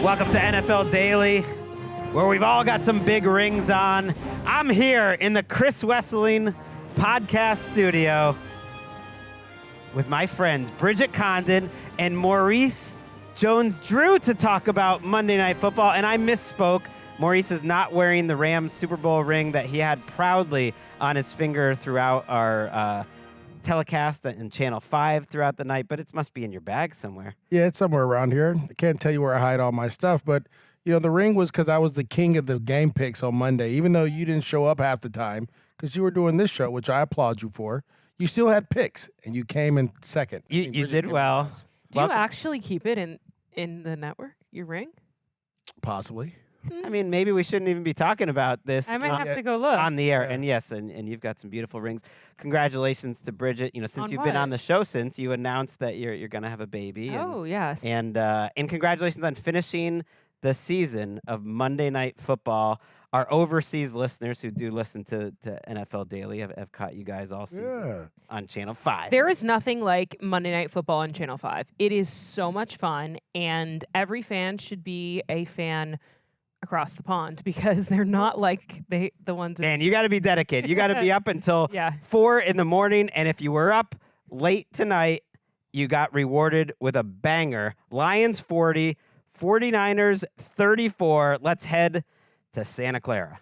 Welcome to NFL Daily, where we've all got some big rings on. I'm here in the Chris Wesseling podcast studio with my friends Bridget Condon and Maurice Jones-Drew to talk about Monday Night Football. And I misspoke. Maurice is not wearing the Rams Super Bowl ring that he had proudly on his finger throughout our telecast and Channel 5 throughout the night, but it must be in your bag somewhere. Yeah, it's somewhere around here. I can't tell you where I hide all my stuff, but, the ring was because I was the king of the game picks on Monday. Even though you didn't show up half the time because you were doing this show, which I applaud you for, you still had picks, and you came in second. You did well. Do you actually keep it in the network, your ring? Possibly. I mean, maybe we shouldn't even be talking about this. I might have to go look. On the air. Yeah. And yes, and you've got some beautiful rings. Congratulations to Bridget. Since On you've been what? on the show since, you announced that you're going to have a baby. Oh, yes. And congratulations on finishing the season of Monday Night Football. Our overseas listeners who do listen to NFL Daily have caught you guys all season on Channel 5. There is nothing like Monday Night Football on Channel 5. It is so much fun, and every fan should be a fan across the pond because they're not like the ones. Man, you got to be dedicated. You got to be up until 4 in the morning, and if you were up late tonight, you got rewarded with a banger. Lions 40, 49ers 34. Let's head to Santa Clara.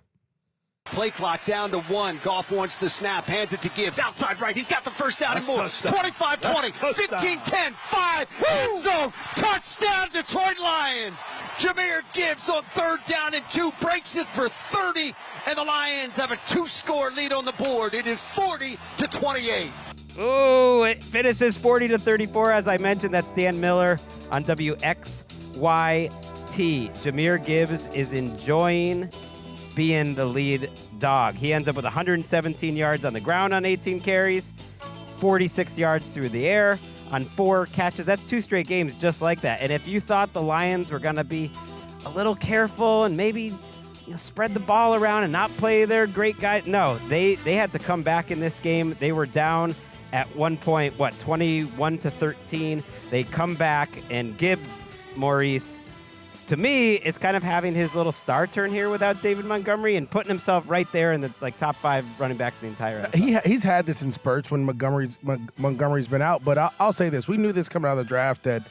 Play clock down to 1. Goff wants the snap, hands it to Gibbs. Outside right, he's got the first down and more. 25-20, 15-10, 5, end zone, touchdown Detroit Lions. Jahmyr Gibbs on 3rd down and 2, breaks it for 30, and the Lions have a 2-score lead on the board. It is 40-28. Ooh, it finishes 40-34. As I mentioned, that's Dan Miller on WXYT. Jahmyr Gibbs is enjoying being the lead dog. He ends up with 117 yards on the ground on 18 carries, 46 yards through the air on 4 catches. That's 2 straight games just like that. And if you thought the Lions were going to be a little careful and maybe spread the ball around and not play their great guys, no, they had to come back in this game. They were down at one point, 21-13. They come back, and Gibbs, Maurice, to me, it's kind of having his little star turn here without David Montgomery and putting himself right there in the top 5 running backs in the entire NFL. He's had this in spurts when Montgomery's been out, but I'll say this. We knew this coming out of the draft that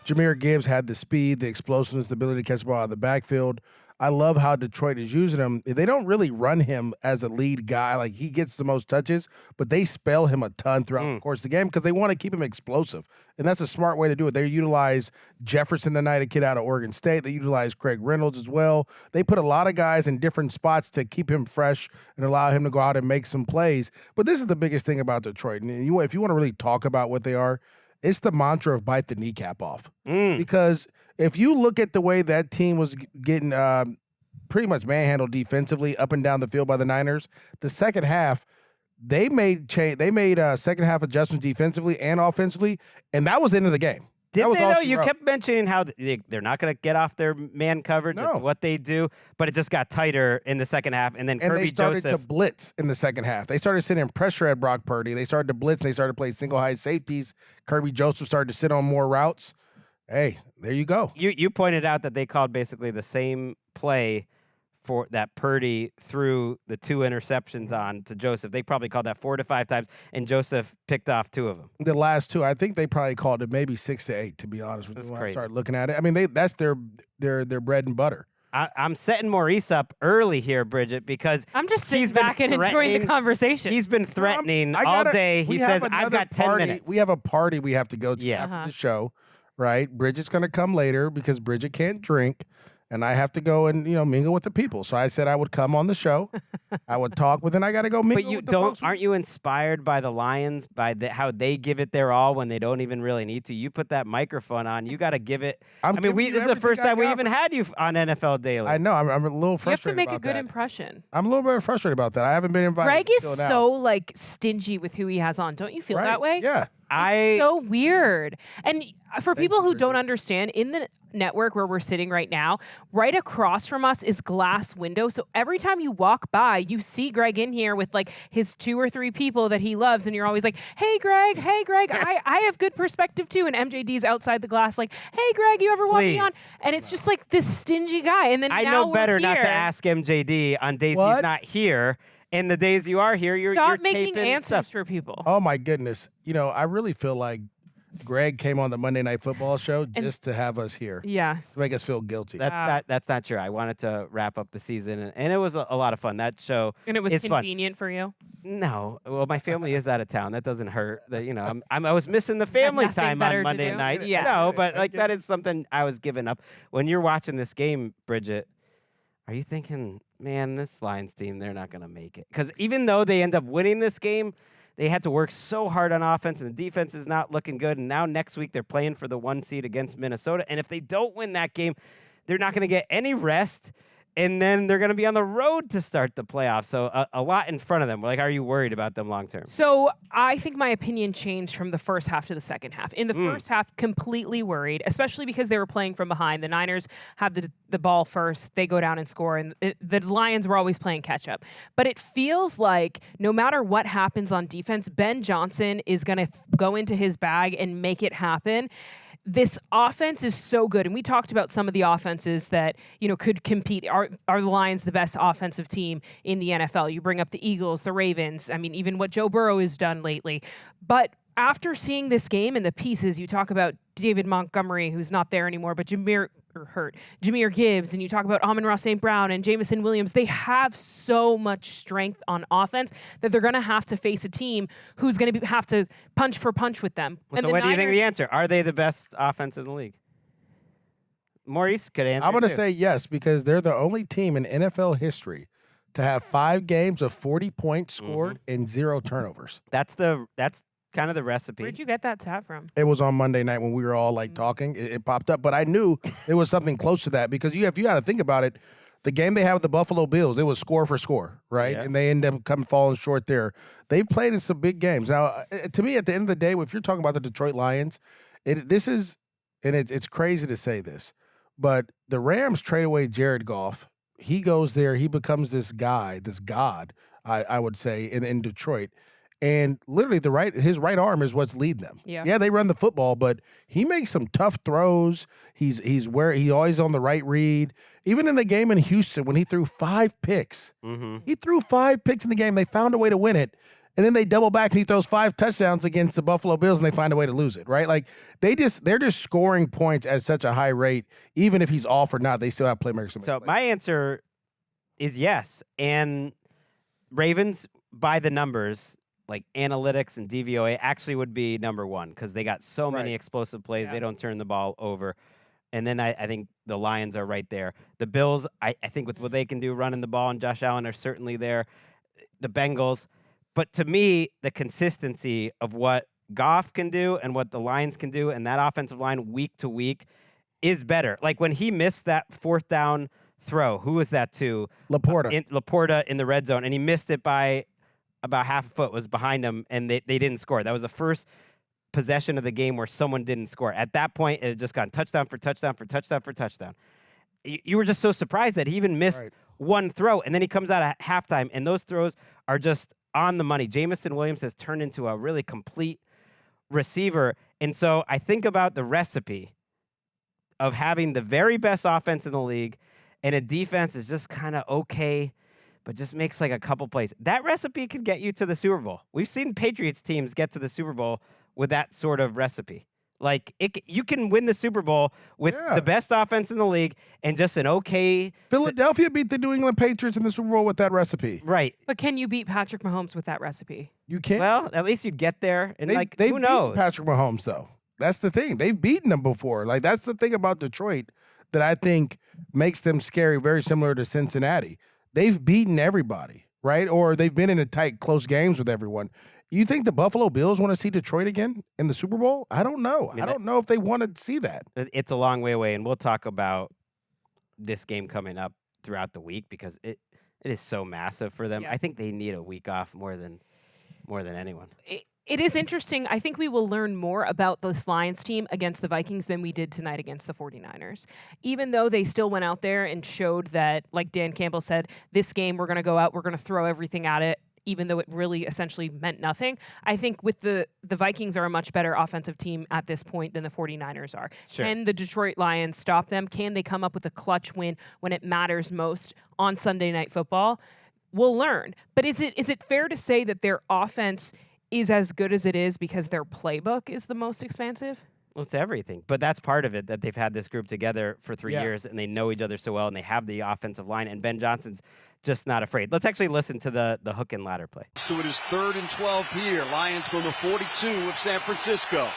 Jahmyr Gibbs had the speed, the explosiveness, the ability to catch the ball out of the backfield. I love how Detroit is using him. They don't really run him as a lead guy. Like, he gets the most touches, but they spell him a ton throughout the course of the game because they want to keep him explosive. And that's a smart way to do it. They utilize Jefferson tonight, a kid out of Oregon State. They utilize Craig Reynolds as well. They put a lot of guys in different spots to keep him fresh and allow him to go out and make some plays. But this is the biggest thing about Detroit. And if you want to really talk about what they are, it's the mantra of bite the kneecap off. Because if you look at the way that team was getting pretty much manhandled defensively up and down the field by the Niners, the second half, they made second half adjustments defensively and offensively, and that was the end of the game. Did they, though? You kept mentioning how they're not going to get off their man coverage. No. It's what they do, but it just got tighter in the second half, and then Kirby they started Joseph to blitz in the second half. They started sitting pressure at Brock Purdy. They started to blitz, and they started to play single high safeties. Kirby Joseph started to sit on more routes. Hey, there you go. You pointed out that they called basically the same play for that Purdy threw the 2 interceptions on to Joseph. They probably called that 4 to 5 times, and Joseph picked off 2 of them. The last 2, I think they probably called it maybe 6 to 8, to be honest with you. When I started looking at it, I mean, that's their bread and butter. I'm setting Maurice up early here, Bridget, because I'm just sitting back and enjoying the conversation. He's been threatening all day. He says, I've got 10 minutes. We have a party we have to go to after the show, right? Bridget's going to come later because Bridget can't drink. And I have to go and mingle with the people. So I said I would come on the show, I would talk with, and I got to go mingle. But aren't you inspired by the Lions, by how they give it their all when they don't even really need to? You put that microphone on, you got to give it. This is the first time we even had you on NFL Daily. I know. I'm a little frustrated. You have to make a good impression. I'm a little bit frustrated about that. I haven't been invited. Greg is so stingy with who he has on. Don't you feel that way? Yeah. So weird. And for people who don't Bridget. understand, in the network where we're sitting right now, right across from us is glass window. So every time you walk by, you see Gregg in here with like his 2 or 3 people that he loves. And you're always like, hey, Gregg, I have good perspective too. And MJD's outside the glass like, hey, Gregg, you ever want me on? And it's just like this stingy guy. And then I now know we're better not to here. ask MJD on days What? he's not here. And the days you are here, you're Stop making taping answers stuff. for people. Oh my goodness. I really feel like Gregg came on the Monday Night Football show just to have us here, Yeah. to make us feel guilty. That's not true. I wanted to wrap up the season, and it was a lot of fun. That show And it was is fun. convenient for you. No, well, my family is out of town. That doesn't hurt. I was missing the family nothing time better on to Monday do? nights. Yeah. No, but like that is something I was giving up. When you're watching this game, Bridget, are you thinking, man, this Lions team, they're not going to make it? Because even though they end up winning this game, they had to work so hard on offense, and the defense is not looking good. And now next week they're playing for the 1 seed against Minnesota. And if they don't win that game, they're not going to get any rest. And then they're going to be on the road to start the playoffs. So a lot in front of them. Like, are you worried about them long term? So I think my opinion changed from the first half to the second half. In the first half, completely worried, especially because they were playing from behind. The Niners have the ball first. They go down and score. And the Lions were always playing catch up. But it feels like no matter what happens on defense, Ben Johnson is going to go into his bag and make it happen. This offense is so good, and we talked about some of the offenses that could compete. Are the Lions the best offensive team in the NFL? You bring up the Eagles, the Ravens. I mean, even what Joe Burrow has done lately. But after seeing this game and the pieces, you talk about David Montgomery, who's not there anymore, but Jameer Gibbs, and you talk about Amon-Ra St. Brown and Jamison Williams. They have so much strength on offense that they're going to have to face a team who's going to have to punch for punch with them. So what do you think the answer? Are they the best offense in the league? Maurice could answer. I'm going to too. say yes, because they're the only team in NFL history to have 5 games of 40 points scored and 0 turnovers. That's kind of the recipe. Where'd you get that stat from? It was on Monday night when we were all like talking. It popped up, but I knew it was something close to that, because if you got to think about it, the game they had with the Buffalo Bills, it was score for score, right? Yeah. And they end up falling short there. They've played in some big games. Now, to me, at the end of the day, if you're talking about the Detroit Lions, it's crazy to say this, but the Rams trade away Jared Goff. He goes there. He becomes this guy, this god, I would say, in Detroit. And literally, his right arm is what's leading them. Yeah, they run the football, but he makes some tough throws. He's always on the right read. Even in the game in Houston, when he threw 5 picks, he threw 5 picks in the game. They found a way to win it, and then they double back and he throws 5 touchdowns against the Buffalo Bills, and they find a way to lose it. Right? Like they're just scoring points at such a high rate. Even if he's off or not, they still have playmakers. So my answer is yes. And Ravens, by the numbers, like analytics and DVOA, actually would be number 1, because they got so many explosive plays. They don't turn the ball over. And then I think the Lions are right there. The Bills, I think with what they can do running the ball, and Josh Allen are certainly there. The Bengals. But to me, the consistency of what Goff can do and what the Lions can do, and that offensive line week to week is better. Like when he missed that 4th down throw, who was that to? Laporta in the red zone, and he missed it by about half a foot, was behind him, and they didn't score. That was the first possession of the game where someone didn't score. At that point, it had just gone touchdown for touchdown for touchdown for touchdown. You were just so surprised that he even missed one throw, and then he comes out at halftime, and those throws are just on the money. Jamison Williams has turned into a really complete receiver, and so I think about the recipe of having the very best offense in the league and a defense is just kind of okay, but just makes like a couple plays. That recipe could get you to the Super Bowl. We've seen Patriots teams get to the Super Bowl with that sort of recipe. Like you can win the Super Bowl with the best offense in the league and just an okay. Philadelphia beat the New England Patriots in the Super Bowl with that recipe. Right. But can you beat Patrick Mahomes with that recipe? You can't. Well, at least you'd get there. And They've who knows? beaten Patrick Mahomes, though. That's the thing. They've beaten them before. Like, that's the thing about Detroit that I think makes them scary, very similar to Cincinnati. They've beaten everybody, right? Or they've been in a tight, close games with everyone. You think the Buffalo Bills want to see Detroit again in the Super Bowl? I don't know. I don't know if they want to see that. It's a long way away, and we'll talk about this game coming up throughout the week because it is so massive for them. Yeah. I think they need a week off more than anyone. It is interesting. I think we will learn more about this Lions team against the Vikings than we did tonight against the 49ers. Even though they still went out there and showed that, like Dan Campbell said, this game we're going to go out, we're going to throw everything at it, even though it really essentially meant nothing. I think with the Vikings are a much better offensive team at this point than the 49ers are. Sure. Can the Detroit Lions stop them? Can they come up with a clutch win when it matters most on Sunday Night Football? We'll learn. But is it fair to say that their offense is as good as it is because their playbook is the most expansive? Well, it's everything. But that's part of it, that they've had this group together for 3 years, and they know each other so well, and they have the offensive line, and Ben Johnson's just not afraid. Let's actually listen to the hook and ladder play. So it is 3rd and 12 here. Lions from the 42 of San Francisco.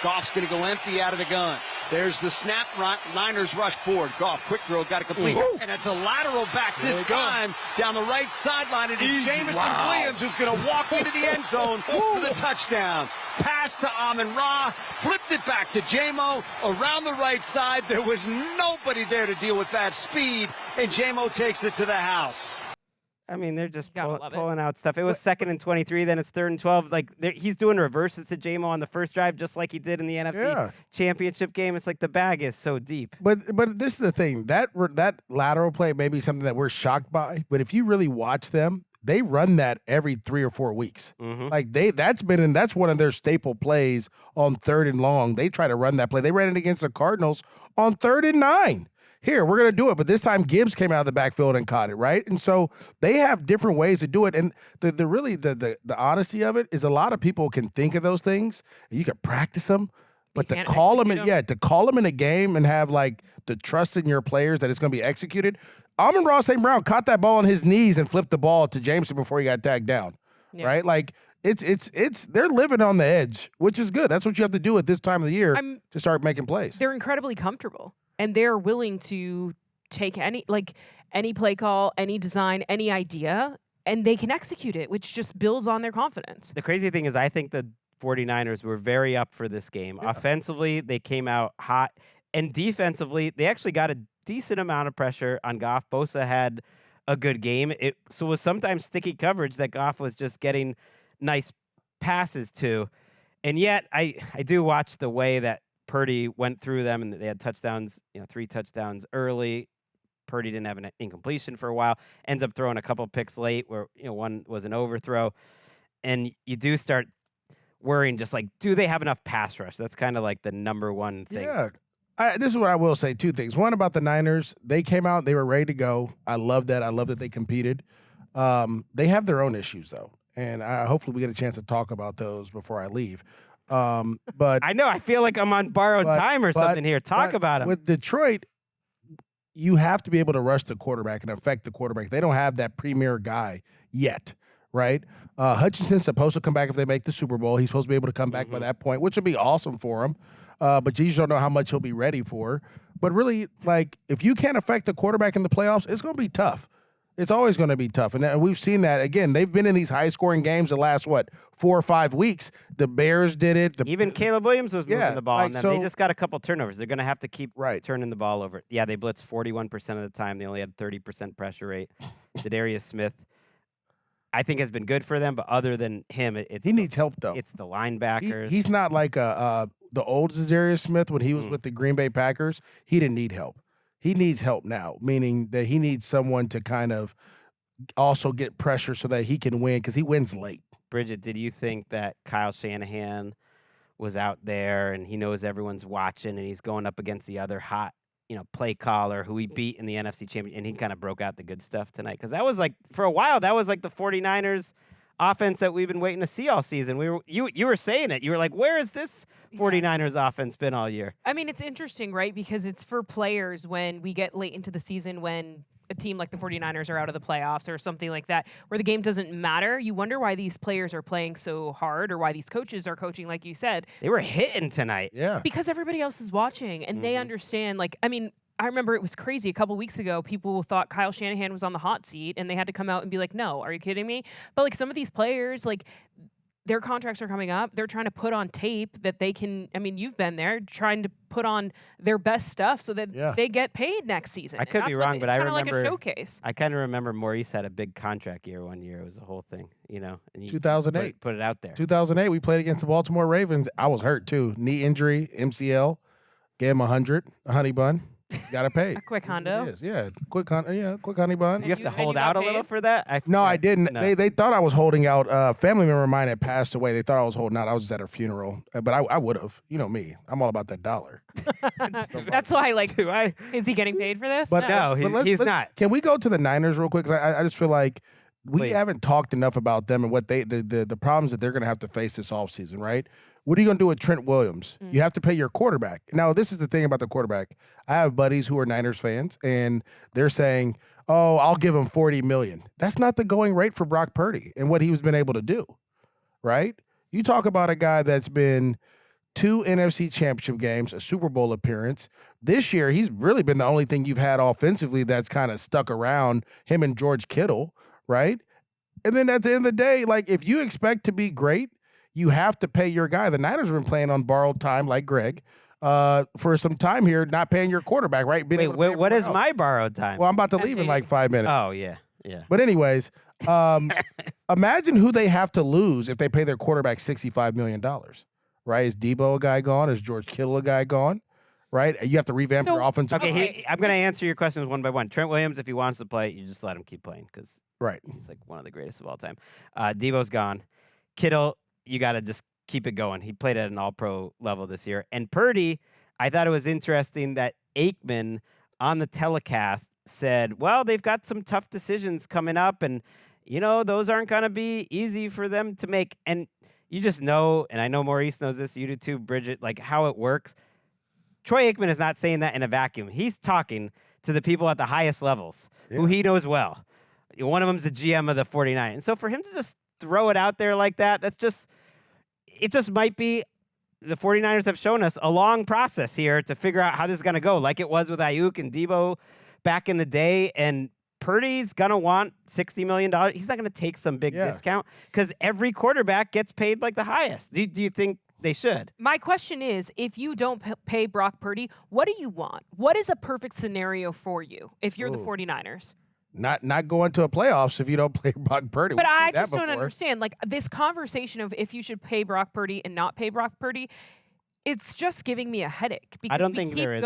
Goff's going to go empty out of the gun. There's the snap. Niners rush forward. Goff, quick throw, got it complete. And it's a lateral back this time down the right sideline. It is Jamison Williams who's going to walk into the end zone for the touchdown. Pass to Amon-Ra, flipped it back to J-Mo around the right side. There was nobody there to deal with that speed, and J-Mo takes it to the house. I mean, they're just Gotta love it. pulling out stuff. It was 2nd and 23, then it's 3rd and 12. Like, he's doing reverses to J-Mo on the first drive, just like he did in the NFC Championship game. It's like the bag is so deep. But this is the thing. That lateral play may be something that we're shocked by, but if you really watch them, they run that every 3 or 4 weeks. Like that's one of their staple plays on 3rd and long. They try to run that play. They ran it against the Cardinals on 3rd and 9. Here, we're going to do it. But this time Gibbs came out of the backfield and caught it, right? And so they have different ways to do it. And the honesty of it is a lot of people can think of those things. And you can practice them. But to call them in a game and have like the trust in your players that it's going to be executed. Amon-Ra St. Brown caught that ball on his knees and flipped the ball to Jameson before he got tagged down, right? Like it's they're living on the edge, which is good. That's what you have to do at this time of the year to start making plays. They're incredibly comfortable, and they're willing to take any play call, any design, any idea, and they can execute it, which just builds on their confidence. The crazy thing is I think the 49ers were very up for this game. Yeah. Offensively, they came out hot, and defensively, they actually got a decent amount of pressure on Goff. Bosa had a good game. It was sometimes sticky coverage that Goff was just getting nice passes to. And yet, I do watch the way that Purdy went through them, and they had touchdowns, 3 touchdowns early. Purdy didn't have an incompletion for a while. Ends up throwing a couple picks late where, one was an overthrow. And you do start worrying just like, do they have enough pass rush? That's kind of like the number one thing. Yeah. This is what I will say. 2 things. One, about the Niners, they came out, they were ready to go. I love that. I love that they competed. They have their own issues, though. And hopefully we get a chance to talk about those before I leave. But I know. I feel like I'm on borrowed time or something here. Talk about them. With Detroit, you have to be able to rush the quarterback and affect the quarterback. They don't have that premier guy yet, right? Hutchinson's supposed to come back if they make the Super Bowl. He's supposed to be able to come back by that point, which would be awesome for him. But you just don't know how much he'll be ready for. But really, like, if you can't affect the quarterback in the playoffs, it's going to be tough. It's always going to be tough. And we've seen that. Again, they've been in these high-scoring games the last, 4 or 5 weeks. The Bears did it. Even Caleb Williams was moving the ball, like, and then they just got a couple turnovers. They're going to have to keep turning the ball over. Yeah, they blitzed 41% of the time. They only had 30% pressure rate. Zadarius Smith, I think, has been good for them, but other than him, he needs help, though. It's the linebackers. He's not like the old Zadarius Smith when he was with the Green Bay Packers. He didn't need help. He needs help now, meaning that he needs someone to kind of also get pressure so that he can win, because he wins late. Bridget, did you think that Kyle Shanahan was out there and he knows everyone's watching and he's going up against the other hot, play caller who he beat in the NFC Championship, and he kind of broke out the good stuff tonight? Because that was like, for a while, that was like the 49ers offense that we've been waiting to see all season. You were saying it. You were like, where has this 49ers offense been all year? I mean, it's interesting, right? Because it's for players when we get late into the season, when a team like the 49ers are out of the playoffs or something like that, where the game doesn't matter. You wonder why these players are playing so hard, or why these coaches are coaching, like you said. They were hitting tonight. Yeah. Because everybody else is watching, and they understand, I remember it was crazy. A couple weeks ago, people thought Kyle Shanahan was on the hot seat, and they had to come out and be like, no, are you kidding me? But, some of these players, their contracts are coming up. They're trying to put on tape that they can. I mean, you've been there trying to put on their best stuff so that they get paid next season. I could be wrong, but I remember like a showcase. I kind of remember Maurice had a big contract year one year. It was a whole thing, and 2008. Put it out there. 2008, we played against the Baltimore Ravens. I was hurt too. Knee injury, MCL. Gave him 100, a honey bun. Got to pay. A quick hondo. Quick honey bun. You have to hold out a little for that? No, I didn't. No. They thought I was holding out. A family member of mine had passed away. They thought I was holding out. I was just at her funeral. But I would have. You know me. I'm all about that dollar. That's why, is he getting paid for this? But no, he's not. Can we go to the Niners real quick? Because I just feel like we Please. haven't talked enough about them and what the problems that they're going to have to face this offseason, right? What are you going to do with Trent Williams? You have to pay your quarterback. Now, this is the thing about the quarterback. I have buddies who are Niners fans, and they're saying, oh, I'll give him $40 million. That's not the going rate for Brock Purdy and what he's been able to do, right? You talk about a guy that's been 2 NFC championship games, a Super Bowl appearance. This year, he's really been the only thing you've had offensively that's kind of stuck around, him and George Kittle, right? And then at the end of the day, if you expect to be great, you have to pay your guy. The Niners have been playing on borrowed time, like Greg, for some time here, not paying your quarterback, right? Wait, what is my borrowed time? Well, I'm about to leave in 5 minutes. Oh, yeah. But anyways, imagine who they have to lose if they pay their quarterback $65 million, right? Is Debo a guy gone? Is George Kittle a guy gone? Right? You have to revamp your offensive. Okay, I'm going to answer your questions one by one. Trent Williams, if he wants to play, you just let him keep playing because he's one of the greatest of all time. Debo's gone. Kittle, you got to just keep it going. He played at an all-pro level this year. And Purdy, I thought it was interesting that Aikman on the telecast said, well, they've got some tough decisions coming up, and, those aren't going to be easy for them to make. And you just know, and I know Maurice knows this, you do too, Bridget, how it works. Troy Aikman is not saying that in a vacuum. He's talking to the people at the highest levels who he knows well. One of them's the GM of the 49. And so for him to just throw it out there like that, it just might be, the 49ers have shown us a long process here to figure out how this is going to go, like it was with Ayuk and Debo back in the day. And Purdy's going to want $60 million. He's not going to take some big discount because every quarterback gets paid the highest. Do you think they should? My question is, if you don't pay Brock Purdy, what do you want? What is a perfect scenario for you if you're the 49ers? Not going to a playoffs if you don't play Brock Purdy. But I just don't understand. This conversation of if you should pay Brock Purdy and not pay Brock Purdy, it's just giving me a headache. Because I don't think there is.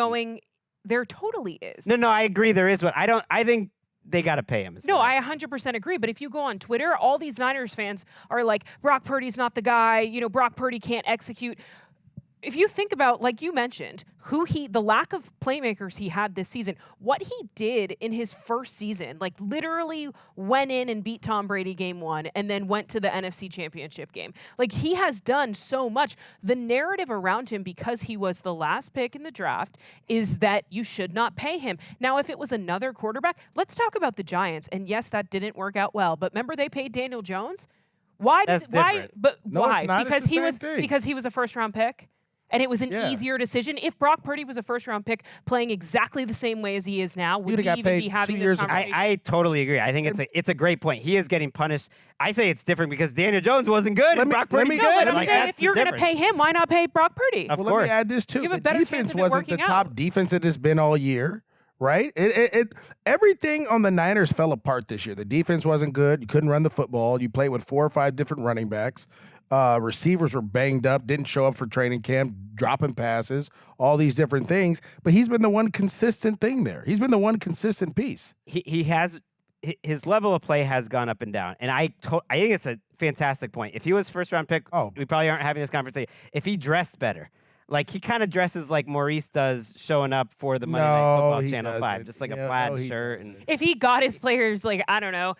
There totally is. No, I agree there is one. I think they got to pay him. No, I 100% agree. But if you go on Twitter, all these Niners fans are like, Brock Purdy's not the guy. Brock Purdy can't execute. If you think about, like you mentioned, the lack of playmakers he had this season, what he did in his first season, literally went in and beat Tom Brady game 1 and then went to the NFC Championship game. He has done so much. The narrative around him, because he was the last pick in the draft, is that you should not pay him. Now, if it was another quarterback, let's talk about the Giants. And yes, that didn't work out well. But remember they paid Daniel Jones? Why? But no, why? It's not. Because he was a first-round pick? And it was an easier decision. If Brock Purdy was a first-round pick playing exactly the same way as he is now, would we even be having this conversation? I totally agree. I think it's a great point. He is getting punished. I say it's different because Daniel Jones wasn't good and Brock Purdy's good. I'm saying if you're going to pay him, why not pay Brock Purdy? Of course. Let me add this too. The defense wasn't the top defense it has been all year. Right? Everything on the Niners fell apart this year. The defense wasn't good. You couldn't run the football. You played with 4 or 5 different running backs. Receivers were banged up, didn't show up for training camp, dropping passes, all these different things. But he's been the one consistent thing there. He's been the one consistent piece. He has his level of play has gone up and down, and I think it's a fantastic point. If he was first round pick, we probably aren't having this conversation. If he dressed better. He kind of dresses like Maurice does showing up for the Monday Night Football Channel 5. Just a plaid shirt. And if he got his players, I don't know,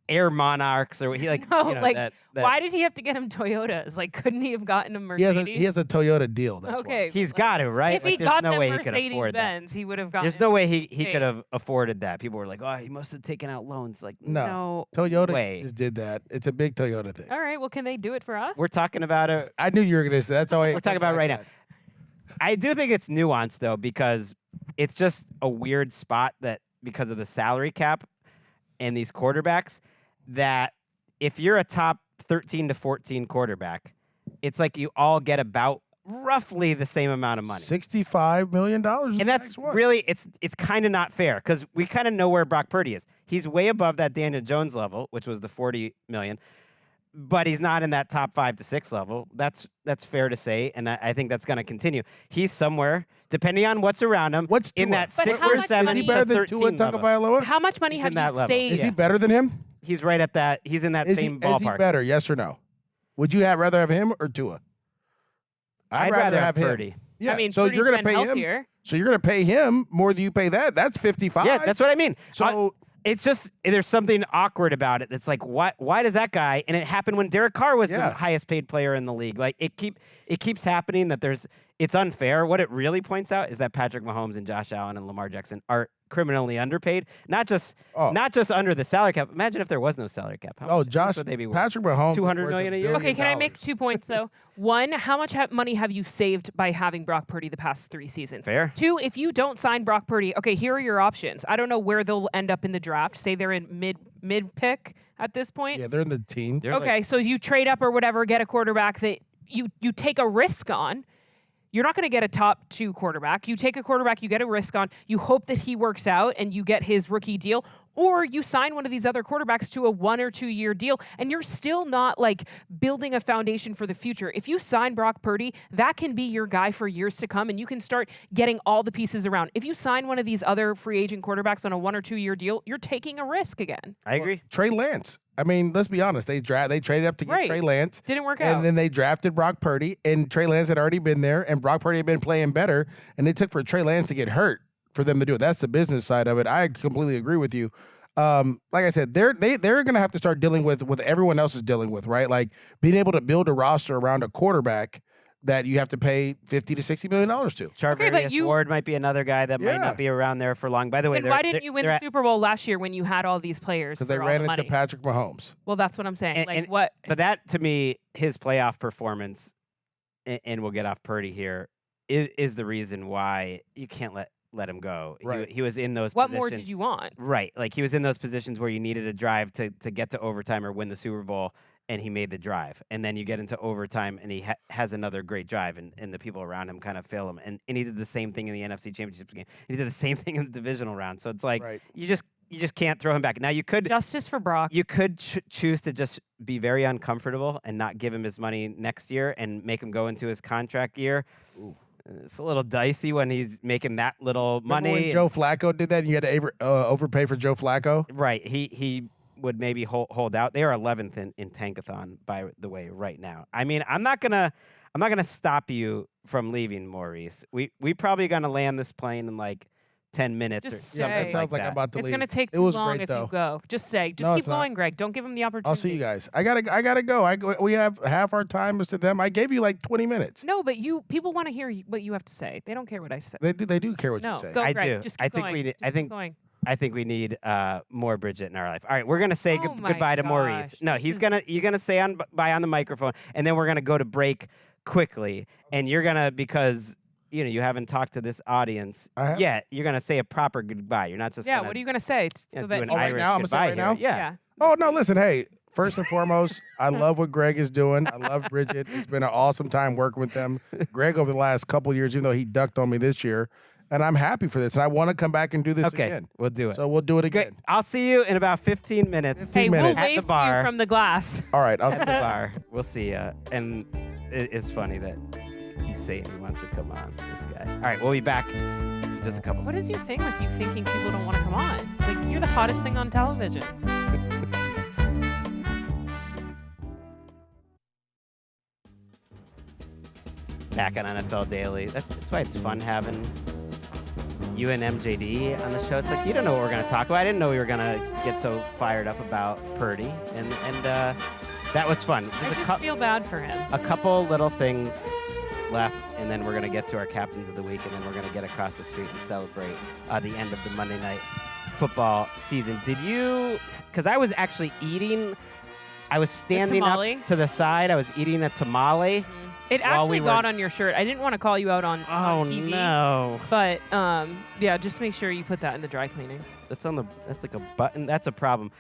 Air Monarchs or he why did he have to get him Toyotas? Couldn't he have gotten a Mercedes? He has a Toyota deal. That's okay. Why. He's got to, right? If he got the Mercedes Benz, he would have gotten. There's no way he could have afforded that. People were like, "Oh, he must have taken out loans." No Toyota just did that. It's a big Toyota thing. All right, well, can they do it for us? We're talking about it. I knew you were going to say that's all. We're talking about it right now. I do think it's nuanced though because it's just a weird spot that because of the salary cap and these quarterbacks that if you're a top 13 to 14 quarterback, it's like you all get about roughly the same amount of money. $65 million. And that's really, it's kind of not fair because we kind of know where Brock Purdy is. He's way above that Daniel Jones level, which was the $40 million, but he's not in that top 5 to 6 level. That's fair to say, and I think that's going to continue. He's somewhere, depending on what's around him, What's in that But 6 how or much 7 money- Is he better to than 13 Tua level. Tagovailoa? How much money He's have in that you level. saved? Is he better than him? He's right at that. He's in that same ballpark. Is he better? Yes or no? Would you rather have him or Tua? I'd rather have him. Purdy. Yeah. I mean, so Purdy's you're going to been pay healthier. him. So you're going to pay him more than you pay that. That's 55. Yeah, that's what I mean. So it's just there's something awkward about it. It's like why does that guy? And it happened when Derek Carr was the highest paid player in the league. Like it keeps happening that it's unfair. What it really points out is that Patrick Mahomes and Josh Allen and Lamar Jackson are criminally underpaid. Not just under the salary cap. Imagine if there was no salary cap. How much would they be worth? Patrick Mahomes, $200 million a year. Okay, can I make 2 points though? One, how much money have you saved by having Brock Purdy the past 3 seasons? Fair. 2, if you don't sign Brock Purdy, okay, here are your options. I don't know where they'll end up in the draft. Say they're in mid pick at this point. Yeah, they're in the teens. Okay, so you trade up or whatever, get a quarterback that you take a risk on. You're not going to get a top 2 quarterback. You take a quarterback, you get a risk on, you hope that he works out and you get his rookie deal, or you sign one of these other quarterbacks to a 1 or 2 year deal, and you're still not like building a foundation for the future. If you sign Brock Purdy, that can be your guy for years to come, and you can start getting all the pieces around. If you sign one of these other free agent quarterbacks on a 1 or 2 year deal, you're taking a risk again. I agree. Trey Lance. I mean, let's be honest. They traded up to get Trey Lance. Didn't work out. And then they drafted Brock Purdy, and Trey Lance had already been there, and Brock Purdy had been playing better, and it took for Trey Lance to get hurt for them to do it. That's the business side of it. I completely agree with you. Like I said, they're going to have to start dealing with what everyone else is dealing with, right? Like being able to build a roster around a quarterback that you have to pay $50 to $60 million to. Charvarius Ward might be another guy that might not be around there for long. By the way, why didn't you win the Super Bowl last year when you had all these players? Because they ran into Patrick Mahomes. Well, that's what I'm saying. But that, to me, his playoff performance, and we'll get off Purdy here, is the reason why you can't let him go. Right. He was in those What positions. more did you want? Right. Like he was in those positions where you needed a drive to get to overtime or win the Super Bowl, and he made the drive. And then you get into overtime, and he has another great drive, and the people around him kind of fail him. And he did the same thing in the NFC Championship game. He did the same thing in the divisional round. So it's like you just can't throw him back. Now you could justice for Brock. You could choose to just be very uncomfortable and not give him his money next year and make him go into his contract year. Ooh. It's a little dicey when he's making that little money. Remember when Joe Flacco did that and you had to overpay for Joe Flacco? Right. He would maybe hold out. They are 11th in Tankathon, by the way, right now. I mean, I'm not gonna stop you from leaving, Maurice. We probably gonna land this plane in like 10 minutes. Just or stay. something That sounds like that. I'm about to leave. It's going to take It too was long great, if though. you go. Just say. Just No, keep it's not. going, Greg. Don't give him the opportunity. I'll see you guys. I gotta go. We have half our time is to them. I gave you like 20 minutes. No, but people want to hear what you have to say. They don't care what I say. They do care what No, you say. go, I Greg. do. Just I keep think going. we need- Just I think- keep going. I think we need more Bridget in our life. All right, we're gonna say Oh my goodbye to Maurice. gosh, No, this you're gonna say bye on the microphone, and then we're gonna go to break quickly, and you're gonna, because you haven't talked to this audience yet, you're gonna say a proper goodbye. You're not just Yeah, gonna, what are you going to say? do that an right Irish now? I'm gonna say goodbye right here. now? Yeah. Oh no, listen, hey. First and foremost, I love what Greg is doing. I love Bridget. It's been an awesome time working with them. Greg over the last couple of years, even though he ducked on me this year. And I'm happy for this. And I want to come back and do this again. We'll do it. So we'll do it again. Great. I'll see you in about 15 minutes. 15 Hey, minutes. we'll At the wave to bar. you from the glass. All right. I'll At see the you. bar. We'll see you. And it's funny that he's saying he wants to come on, this guy. All right, we'll be back in just a couple What is your thing with you thinking people don't want to come on? Like, you're the hottest thing on television. Back on NFL Daily. That's why it's fun having you and MJD on the show. It's like, you don't know what we're going to talk about. I didn't know we were going to get so fired up about Purdy. And that was fun. I just feel bad for him. A couple little things left, and then we're going to get to our Captains of the Week, and then we're going to get across the street and celebrate the end of the Monday Night Football season. Did you, because I was actually eating, I was standing up to the side. I was eating a tamale. Mm-hmm. It actually got on your shirt. I didn't want to call you out on TV. No. But yeah, just make sure you put that in the dry cleaning. That's like a button. That's a problem.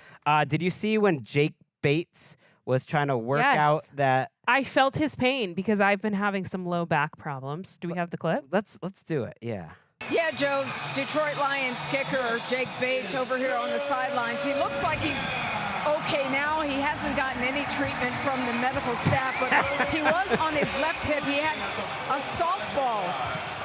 Did you see when Jake Bates was trying to work Yes. out that. I felt his pain because I've been having some low back problems. Do we have the clip? Let's do it. Yeah. Yeah, Joe, Detroit Lions kicker Jake Bates over here on the sidelines. He looks like he's okay now. He hasn't gotten any treatment from the medical staff, but he was on his left hip. He had a softball.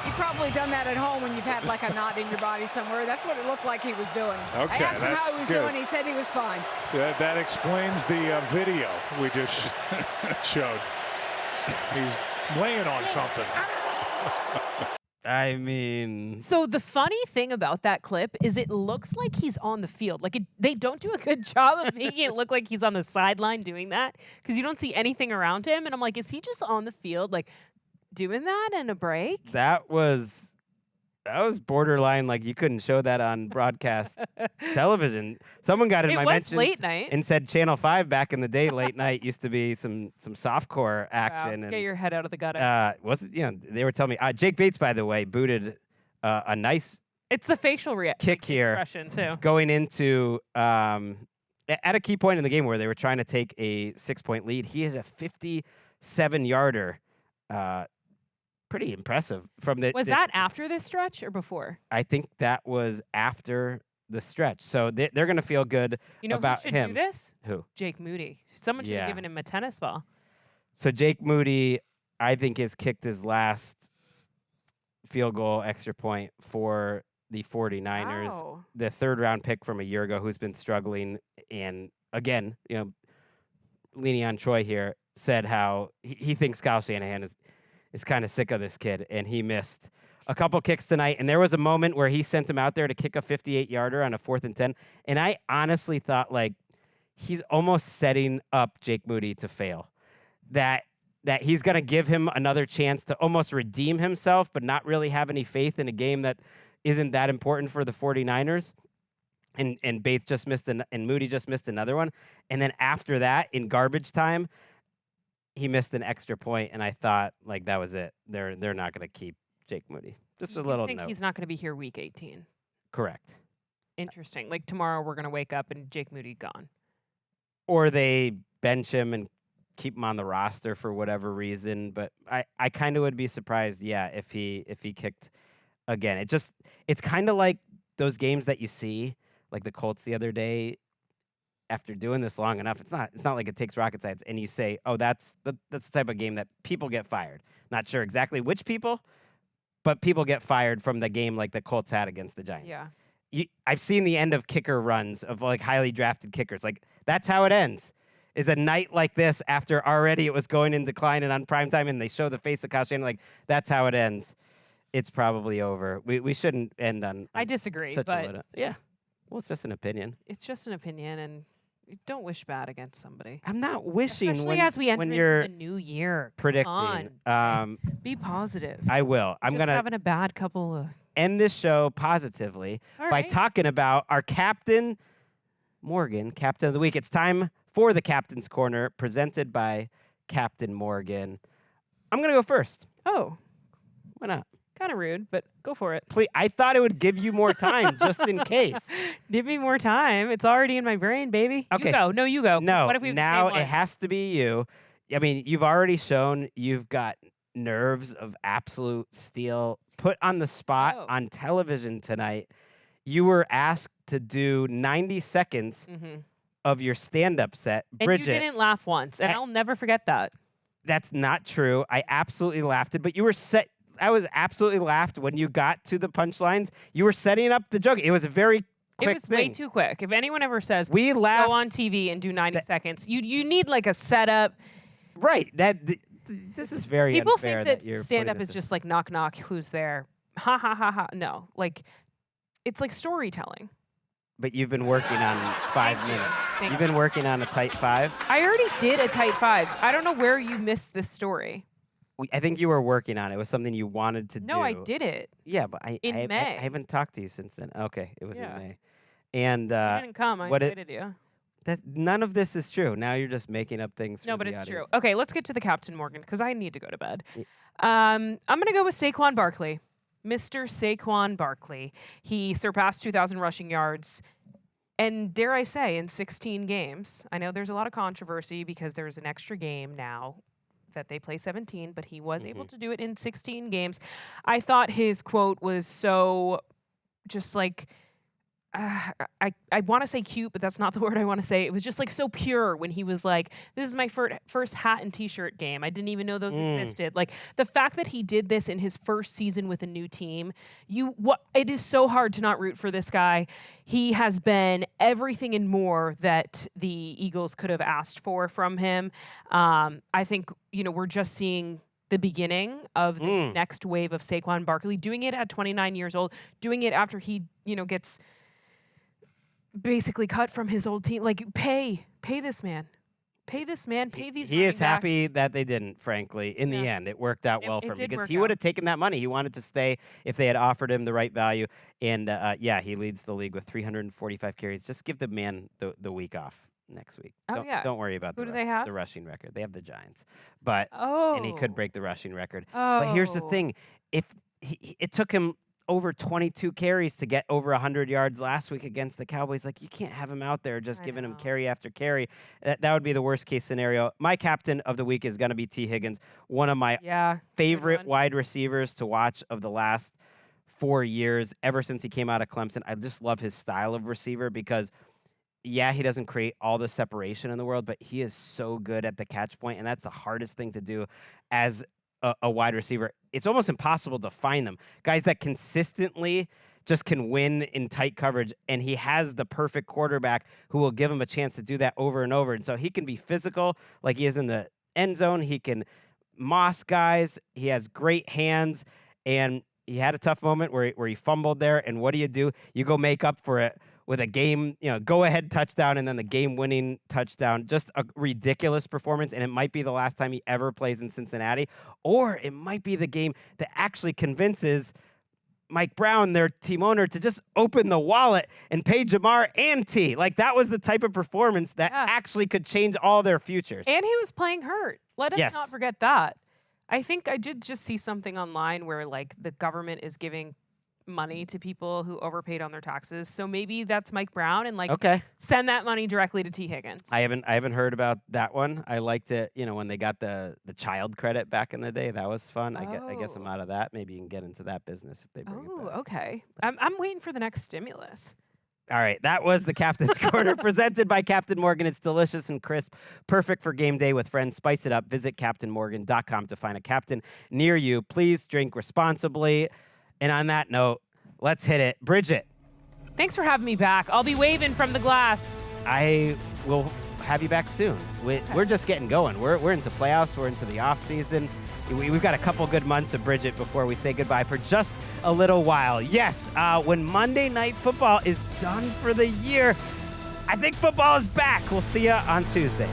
You've probably done that at home when you've had like a knot in your body somewhere. That's what it looked like he was doing. Okay, I asked him how he was good. doing. He said he was fine. That explains the video we just showed. He's laying on something. I mean, So the funny thing about that clip is it looks like he's on the field. Like they don't do a good job of making it look like he's on the sideline doing that because you don't see anything around him. And I'm like, is he just on the field like doing that in a break? that was borderline. Like you couldn't show that on broadcast television. Someone got in It my was mentions late night. and said Channel 5 back in the day, late night used to be some softcore action. Wow, And get your head out of the gutter. was it? They were telling me Jake Bates, by the way, booted a nice It's the facial kick here expression too. going into at a key point in the game where they were trying to take a 6-point lead. He had a 57-yarder. Pretty impressive from the. Was that after this stretch or before? I think that was after the stretch. So they're going to feel good You know about who should him. do this? Who? Jake Moody. Someone should have Yeah. given him a tennis ball. So Jake Moody, I think, has kicked his last field goal extra point for the 49ers. Wow. The third-round pick from a year ago who's been struggling. And, again, leaning on Troy here, said how he thinks Kyle Shanahan is kind of sick of this kid, and he missed a couple kicks tonight. And there was a moment where he sent him out there to kick a 58-yarder on a 4th and 10. And I honestly thought, like, he's almost setting up Jake Moody to fail. That he's going to give him another chance to almost redeem himself, but not really have any faith in a game that isn't that important for the 49ers. And Bates just missed and Moody just missed another one. And then after that, in garbage time, he missed an extra point, and I thought, like, that was it. They're not going to keep Jake Moody. Just a little I think note. he's not going to be here week 18. Correct. Interesting. Like tomorrow we're going to wake up and Jake Moody gone. Or they bench him and keep him on the roster for whatever reason. But I kind of would be surprised, if he kicked again. It's kind of like those games that you see, like the Colts the other day. After doing this long enough, it's not like it takes rocket science, and you say, oh, that's the type of game that people get fired. Not sure exactly which people, but people get fired from the game like the Colts had against the Giants. Yeah. I've seen the end of kicker runs of like highly drafted kickers. Like that's how it ends. Is a night like this after already it was going in decline and on primetime, and they show the face of Kyle Shanahan, like that's how it ends. It's probably over. We shouldn't end on. I disagree, such but yeah. Well, it's just an opinion. it's just an opinion, and don't wish bad against somebody. I'm not wishing Especially as we enter when into you're the new year. Come predicting. on. Be positive. I will. I'm Just gonna having a bad couple of. end this show positively All by right. talking about our captain, Morgan, Captain of the Week. It's time for the Captain's Corner, presented by Captain Morgan. I'm gonna go first. Oh, Why not? kind of rude, but go for it. Please, I thought it would give you more time just in case. Give me more time. It's already in my brain, baby. Okay. You go. No, you go. No, What if we have the now same one? it has to be you. I mean, you've already shown you've got nerves of absolute steel. Put on the spot Oh. on television tonight. You were asked to do 90 seconds Mhm. of your stand-up set. And Bridget, you didn't laugh once, and I- I'll never forget that. that's not true. I absolutely laughed it, but you were set. I was absolutely laughed when you got to the punchlines. You were setting up the joke. It was a very quick It was thing. way too quick. If anyone ever says We laughed. go on TV and do 90 seconds, you need like a setup. Right. This is very People unfair think you're that stand putting up this is in. just like knock knock, who's there? Ha ha ha ha. No, like it's like storytelling. But you've been working on 5 Thank you. minutes. Thank You've you. been working on a tight 5. I already did a tight 5. I don't know where you missed this story. I think you were working on it. It was something you wanted to do. No, I did it. Yeah, but I May. haven't talked to you since then. Okay, it was Yeah. in May. And You didn't come. I what invited you. none of this is true. Now you're just making up things. No, for but the it's audience. true. Okay, let's get to the Captain Morgan because I need to go to bed. Yeah. I'm going to go with Saquon Barkley. Mr. Saquon Barkley. He surpassed 2,000 rushing yards And dare I say, in 16 games, I know there's a lot of controversy because there's an extra game now that they play 17, but he was able to do it in 16 games. I thought his quote was so just like, I want to say cute, but that's not the word I want to say. It was just like so pure when he was like, this is my first hat and t-shirt game. I didn't even know those existed. Like the fact that he did this in his first season with a new team, it is so hard to not root for this guy. He has been everything and more that the Eagles could have asked for from him. I think, we're just seeing the beginning of this next wave of Saquon Barkley, doing it at 29 years old, doing it after he, gets basically cut from his old team. Like, pay this man. Pay this man. Pay these. He is happy that they didn't, frankly. In the end, it worked out well for him because he would have taken that money. He wanted to stay if they had offered him the right value. And, he leads the league with 345 carries. Just give the man the week off next week. Don't worry about the rushing record. They have the Giants. And he could break the rushing record. But here's the thing. If it took him over 22 carries to get over 100 yards last week against the Cowboys. Like, you can't have him out there just giving him carry after carry. That would be the worst case scenario. My captain of the week is going to be T. Higgins, one of my favorite wide receivers to watch of the last 4 years, ever since he came out of Clemson. I just love his style of receiver because, he doesn't create all the separation in the world, but he is so good at the catch point, and that's the hardest thing to do as a wide receiver. It's almost impossible to find them. Guys that consistently just can win in tight coverage, and he has the perfect quarterback who will give him a chance to do that over and over. And so he can be physical like he is in the end zone. He can moss guys. He has great hands, and he had a tough moment where he fumbled there. And what do? You go make up for it with a game, go-ahead touchdown and then the game-winning touchdown. Just a ridiculous performance, and it might be the last time he ever plays in Cincinnati, or it might be the game that actually convinces Mike Brown, their team owner, to just open the wallet and pay Jamar and T. Like, that was the type of performance that actually could change all their futures. And he was playing hurt. Let us not forget that. I think I did just see something online where, like, the government is giving money to people who overpaid on their taxes. So maybe that's Mike Brown and send that money directly to T. Higgins. I haven't heard about that one. I liked it, when they got the child credit back in the day. That was fun. I guess I'm out of that. Maybe you can get into that business if they bring it back. Okay. I'm waiting for the next stimulus. All right, that was the Captain's Corner presented by Captain Morgan. It's delicious and crisp, perfect for game day with friends. Spice it up. Visit CaptainMorgan.com to find a captain near you. Please drink responsibly. And on that note, let's hit it. Bridget. Thanks for having me back. I'll be waving from the glass. I will have you back soon. We're just getting going. We're into playoffs. We're into the offseason. We've got a couple good months of Bridget before we say goodbye for just a little while. Yes, when Monday Night Football is done for the year, I think football is back. We'll see you on Tuesday.